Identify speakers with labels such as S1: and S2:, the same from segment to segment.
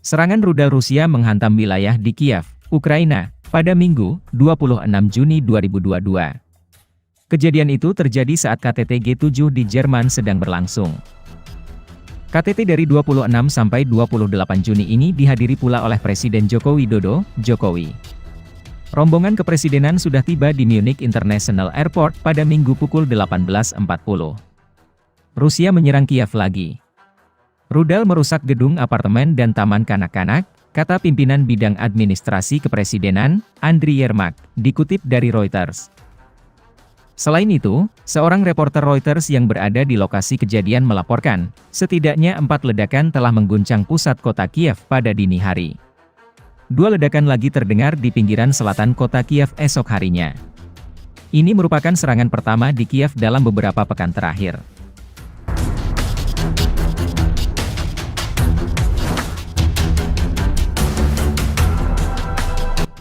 S1: Serangan rudal Rusia menghantam wilayah di Kiev, Ukraina, pada Minggu, 26 Juni 2022. Kejadian itu terjadi saat KTT G7 di Jerman sedang berlangsung. KTT dari 26 sampai 28 Juni ini dihadiri pula oleh Presiden Joko Widodo, Jokowi. Rombongan kepresidenan sudah tiba di Munich International Airport pada Minggu pukul 18.40. Rusia menyerang Kiev lagi. Rudal merusak gedung apartemen dan taman kanak-kanak, kata pimpinan bidang administrasi kepresidenan, Andriy Yermak, dikutip dari Reuters. Selain itu, seorang reporter Reuters yang berada di lokasi kejadian melaporkan, setidaknya 4 ledakan telah mengguncang pusat kota Kiev pada dini hari. 2 ledakan lagi terdengar di pinggiran selatan kota Kiev esok harinya. Ini merupakan serangan pertama di Kiev dalam beberapa pekan terakhir.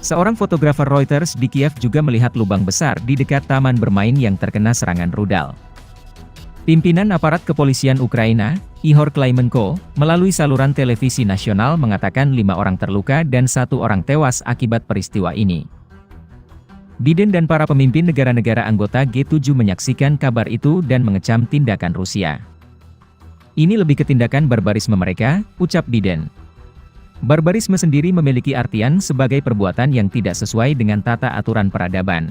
S1: Seorang fotografer Reuters di Kiev juga melihat lubang besar di dekat taman bermain yang terkena serangan rudal. Pimpinan aparat kepolisian Ukraina, Ihor Klimenko, melalui saluran televisi nasional mengatakan 5 orang terluka dan 1 orang tewas akibat peristiwa ini. Biden dan para pemimpin negara-negara anggota G7 menyaksikan kabar itu dan mengecam tindakan Rusia. Ini lebih ke tindakan barbarisme mereka, ucap Biden. Barbarisme sendiri memiliki artian sebagai perbuatan yang tidak sesuai dengan tata aturan peradaban.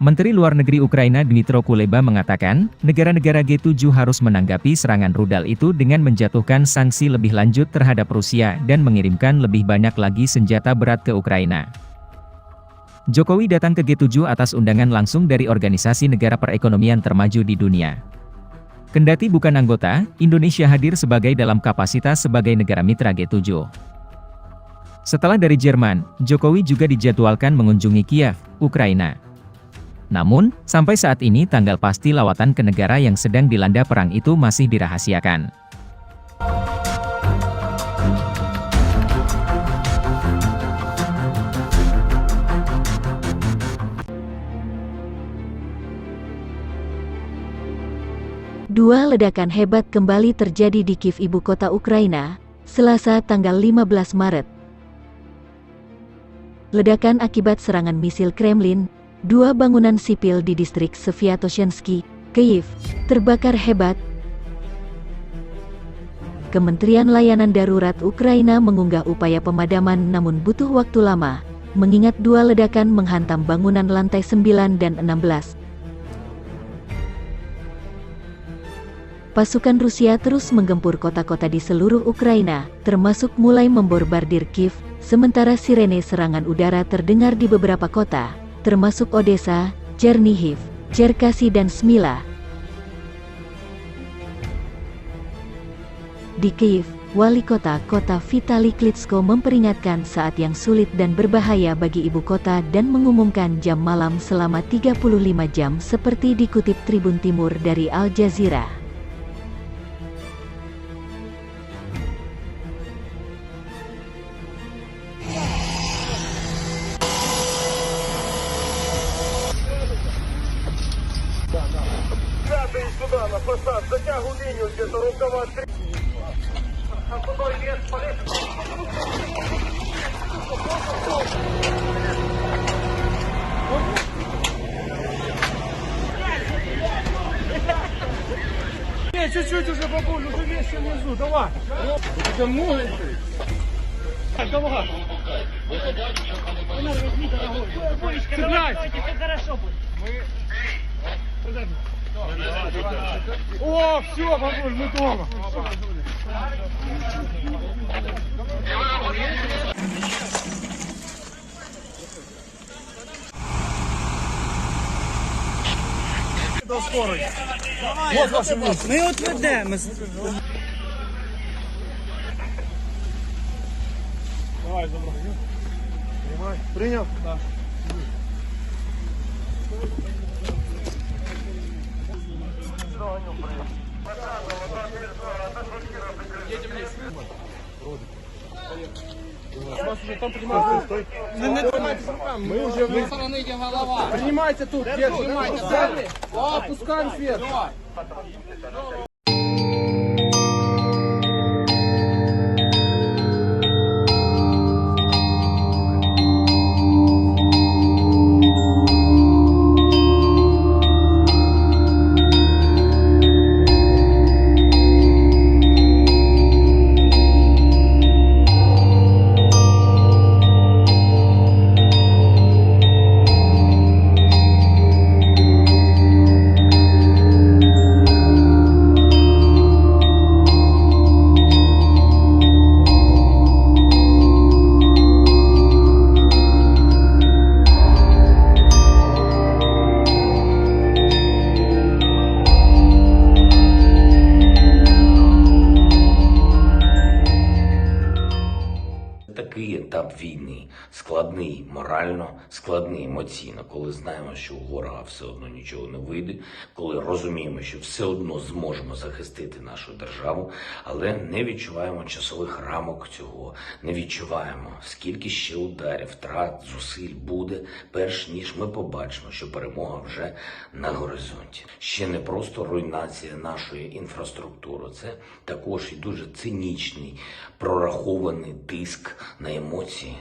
S1: Menteri Luar Negeri Ukraina Dmytro Kuleba mengatakan, negara-negara G7 harus menanggapi serangan rudal itu dengan menjatuhkan sanksi lebih lanjut terhadap Rusia dan mengirimkan lebih banyak lagi senjata berat ke Ukraina. Jokowi datang ke G7 atas undangan langsung dari Organisasi Negara Perekonomian Termaju di dunia. Kendati bukan anggota, Indonesia hadir sebagai dalam kapasitas sebagai negara mitra G7. Setelah dari Jerman, Jokowi juga dijadwalkan mengunjungi Kiev, Ukraina. Namun, sampai saat ini tanggal pasti lawatan ke negara yang sedang dilanda perang itu masih dirahasiakan.
S2: Dua ledakan hebat kembali terjadi di Kiev, ibu kota Ukraina, Selasa tanggal 15 Maret. Ledakan akibat serangan misil Kremlin, 2 bangunan sipil di distrik Sviatoshensky, Kiev, terbakar hebat. Kementerian Layanan Darurat Ukraina mengunggah upaya pemadaman namun butuh waktu lama, mengingat 2 ledakan menghantam bangunan lantai 9 dan 16. Pasukan Rusia terus menggempur kota-kota di seluruh Ukraina, termasuk mulai membombardir Kiev, sementara sirene serangan udara terdengar di beberapa kota, termasuk Odessa, Chernihiv, Cherkasy dan Smyla. Di Kiev, wali kota Vitali Klitschko memperingatkan saat yang sulit dan berbahaya bagi ibu kota dan mengumumkan jam malam selama 35 jam seperti dikutip Tribun Timur dari Al Jazeera.
S3: Сюда на фасад, затягивай линию где-то рукава 3. Чуть-чуть уже побольше, уже вещи внизу, давай. Это может быть. Давай. Цепляйся. Все хорошо будет. О, все, бабуль, мы дома. До скорой. Вот ваши вещи. Мы отведем. Давай, забрал. Принимай. Принял? Да. Едем вниз. Поехали. Вас уже там принимают. Не тримайтесь руками. Мы уже принимайте тут. Держите. Опускаем сверху.
S4: Такий етап війни складний морально, складний емоційно, коли знаємо, що у ворога все одно нічого не вийде, коли розуміємо, що все одно зможемо захистити нашу державу, але не відчуваємо часових рамок цього, не відчуваємо, скільки ще ударів, втрат, зусиль буде, перш ніж ми побачимо, що перемога вже на горизонті. Ще не просто руйнація нашої інфраструктури, це також і дуже цинічний, прорахований тиск на емоції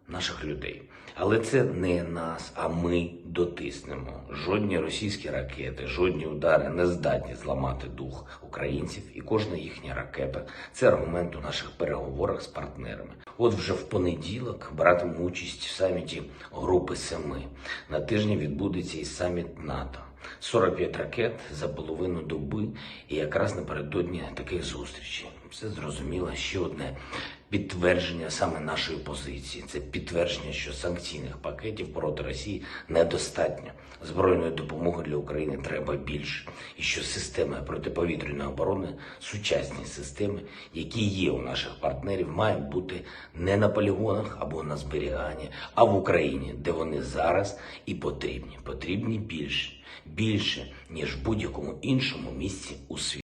S4: наших людей. Але це не нас, а ми дотиснемо. Жодні російські ракети, жодні удари не здатні зламати дух українців, і кожна їхня ракета – це аргумент у наших переговорах з партнерами. От вже в понеділок братиму участь в саміті Групи Семи. На тижні відбудеться і саміт НАТО. 45 ракет за половину доби, і якраз напередодні таких зустрічей. Це зрозуміло ще одне підтвердження саме нашої позиції. Це підтвердження, що санкційних пакетів проти Росії недостатньо. Збройної допомоги для України треба більше. І що системи протиповітряної оборони, сучасні системи, які є у наших партнерів, мають бути не на полігонах або на зберіганні, а в Україні, де вони зараз і потрібні. Потрібні більше, ніж в будь-якому іншому місці у світі.